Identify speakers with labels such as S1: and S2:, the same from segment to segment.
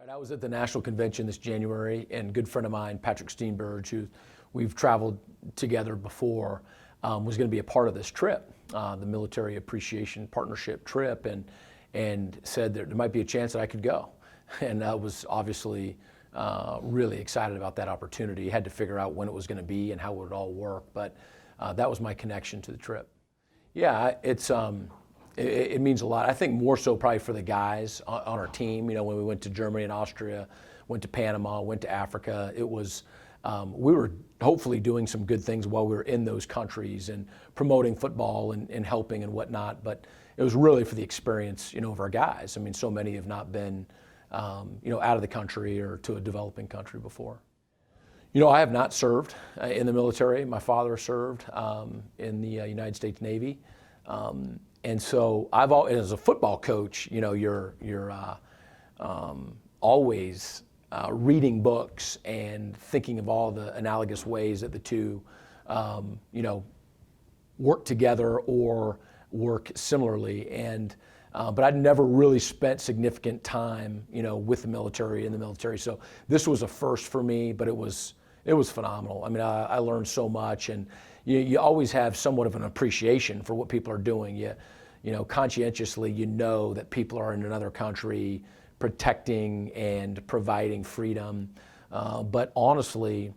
S1: I was at the national convention this January, and a good friend of mine, Patrick Steenberg, who we've traveled together before, was going to be a part of this trip, the Military Appreciation Partnership trip, and said that there might be a chance that I could go. And I was obviously really excited about that opportunity. Had to figure out when it was going to be and how it would all work, but that was my connection to the trip. Yeah, it means a lot. I think more so probably for the guys on our team. You know, when we went to Germany and Austria, went to Panama, went to Africa, it was, we were hopefully doing some good things while we were in those countries and promoting football and helping and whatnot. But it was really for the experience, you know, of our guys. I mean, so many have not been, you know, out of the country or to a developing country before. You know, I have not served in the military. My father served in the United States Navy. And so I've always, as a football coach, you know, you're always reading books and thinking of all the analogous ways that the two, you know, work together or work similarly. And but I'd never really spent significant time, you know, with the military, in the military. So this was a first for me, but it was phenomenal. I mean, I learned so much, and you always have somewhat of an appreciation for what people are doing. You know, conscientiously, you know that people are in another country protecting and providing freedom. But honestly,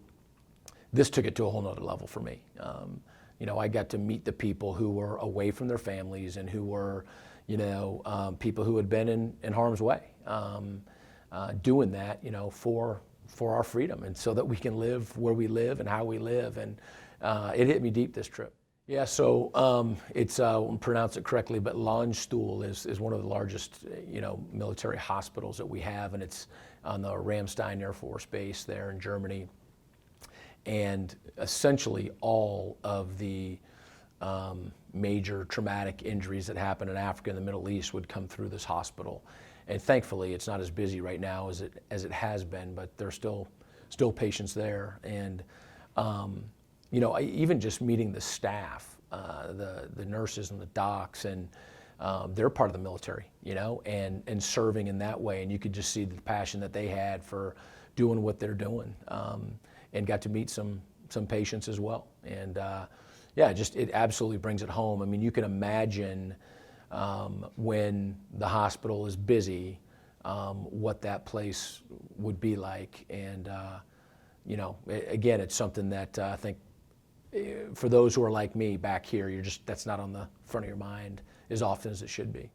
S1: this took it to a whole nother level for me. You know, I got to meet the people who were away from their families and who were, you know, people who had been in harm's way, doing that, you know, for our freedom, and so that we can live where we live and how we live. And it hit me deep, this trip. Yeah, so it's, I'll pronounce it correctly, but Landstuhl is one of the largest, you know, military hospitals that we have, and it's on the Ramstein Air Force Base there in Germany. And essentially all of the major traumatic injuries that happen in Africa and the Middle East would come through this hospital. And thankfully, it's not as busy right now as it has been, but there's still patients there. And you know, even just meeting the staff, the nurses and the docs, and they're part of the military, you know, and serving in that way. And you could just see the passion that they had for doing what they're doing, and got to meet some patients as well. And yeah, it absolutely brings it home. I mean, you can imagine when the hospital is busy, what that place would be like. And you know, again, it's something that I think for those who are like me back here, that's not on the front of your mind as often as it should be.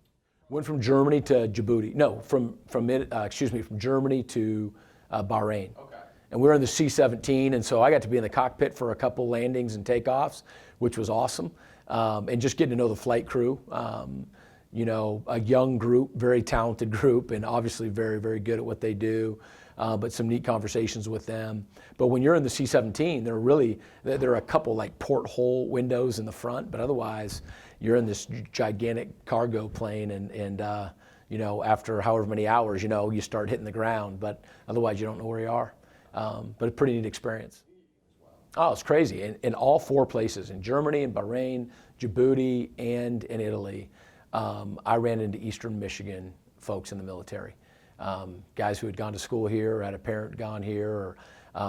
S1: Went from Germany to Djibouti. No, from Germany to Bahrain. Okay. And we were in the C-17, and so I got to be in the cockpit for a couple landings and takeoffs, which was awesome. And just getting to know the flight crew. You know, a young group, very talented group, and obviously very, very good at what they do. But some neat conversations with them. But when you're in the C-17, there are a couple like porthole windows in the front, but otherwise you're in this gigantic cargo plane, and you know, after however many hours, you know, you start hitting the ground, but otherwise you don't know where you are. But a pretty neat experience. Oh, it's crazy. In all four places, in Germany, in Bahrain, Djibouti, and in Italy, I ran into Eastern Michigan folks in the military. Guys who had gone to school here, or had a parent gone here, or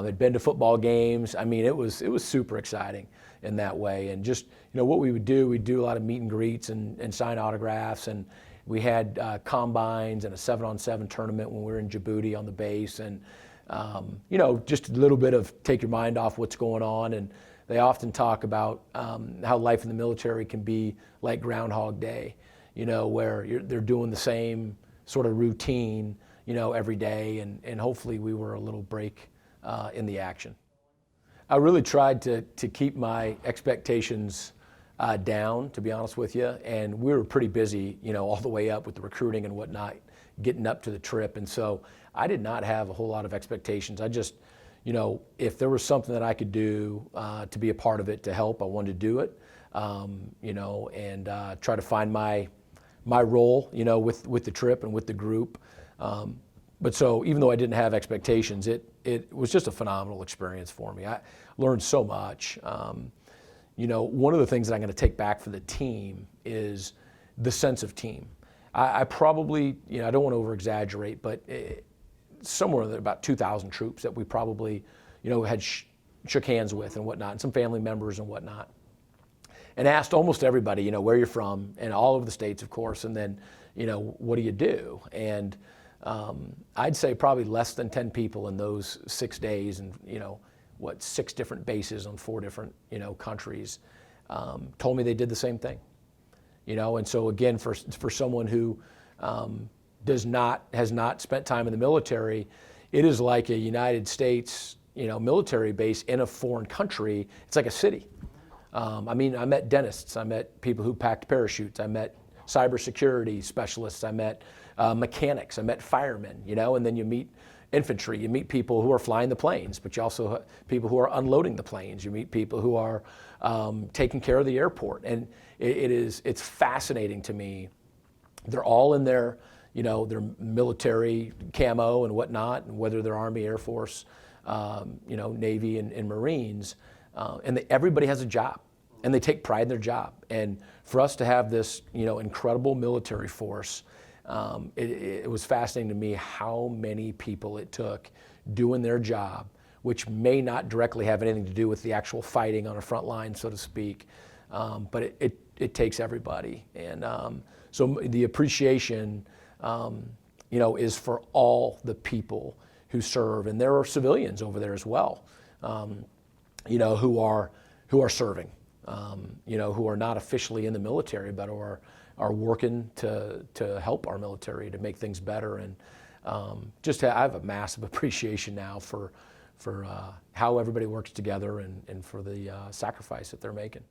S1: had been to football games. I mean, it was super exciting in that way. And just, you know, what we'd do a lot of meet and greets and sign autographs. And we had combines and a 7-on-7 tournament when we were in Djibouti on the base. And, you know, just a little bit of take your mind off what's going on. And they often talk about how life in the military can be like Groundhog Day, you know, where they're doing the same sort of routine, you know, every day, and hopefully we were a little break in the action. I really tried to keep my expectations down, to be honest with you, and we were pretty busy, you know, all the way up with the recruiting and whatnot, getting up to the trip, and so I did not have a whole lot of expectations. I just, you know, if there was something that I could do to be a part of it, to help, I wanted to do it, you know, and try to find my role, you know, with the trip and with the group. But so even though I didn't have expectations, it was just a phenomenal experience for me. I learned so much. You know, one of the things that I'm going to take back for the team is the sense of team. I probably, you know, I don't want to over exaggerate, but somewhere about 2,000 troops that we probably, had shook hands with and whatnot, and some family members and whatnot. And asked almost everybody, where you're from, and all over the states, of course, and then, what do you do? And I'd say probably less than 10 people in those 6 days, and 6 different bases on 4 different, countries, told me they did the same thing. And so again, for someone who has not spent time in the military, it is like a United States, military base in a foreign country. It's like a city. I met dentists, I met people who packed parachutes, I met cybersecurity specialists, I met mechanics, I met firemen, and then you meet infantry, you meet people who are flying the planes, but you also have people who are unloading the planes, you meet people who are taking care of the airport, and it's fascinating to me. They're all in their military camo and whatnot, and whether they're Army, Air Force, Navy, and Marines, and everybody has a job, and they take pride in their job. And for us to have this, incredible military force, it was fascinating to me how many people it took doing their job, which may not directly have anything to do with the actual fighting on a front line, so to speak, but it takes everybody. And so the appreciation, is for all the people who serve, and there are civilians over there as well, who are serving, who are not officially in the military, but are working to help our military to make things better. And I have a massive appreciation now for how everybody works together and for the sacrifice that they're making.